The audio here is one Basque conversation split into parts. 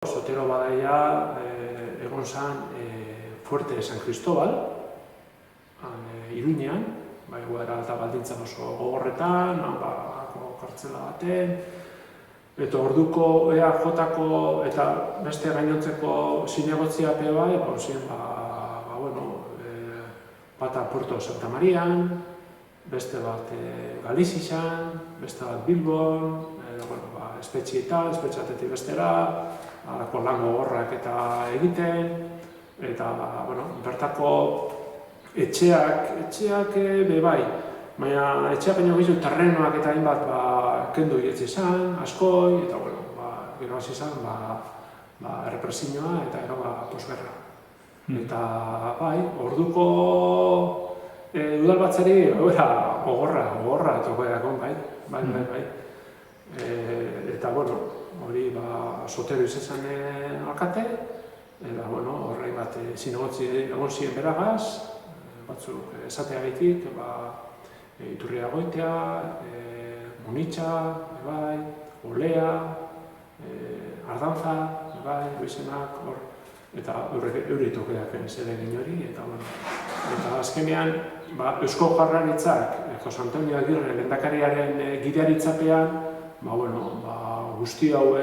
Sotero badaia egon zen Fuerte de San Cristóbal, Iruñean, egoera eta baldintza oso gogorretan, kartzela baten, eta orduko EAJ-ko eta beste gainontzeko zinegotzia bai, bata Puerto Santa Marian, beste bat Galizizan, beste bat Bilbon, espetxeatetik bestera, alako lan gogorrak eta egiten, eta bertako etxeak bai, baina etxeak baino gehiago terrenoak eta hainbat kendu ietzi izan, askoi, eta gero hasi izan errepresioa eta gero posgerra. Eta bai, orduko udalbatzari gogorra etokoeakon, bai. Eta hori Sotero izan alkate, eta horrein bat zinegotzi egon ziren beragaz, batzuk esateagaitik, Iturria Goitea, Munitxa, Olea, Ardanza, Luisenak, eta eurri tokeak zede egin hori, eta azkenean Eusko Jaurlaritzak, Jose Antonio Agirre lehendakariaren gidaritzapean, guzti hau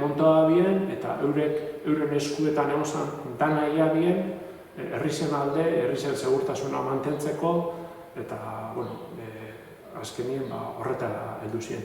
montada bien, eta euren eskuetan egon zen dana ia bien, herrixen alde, herrixen segurtasuna mantentzeko, eta azkenien horretara heldu ziren.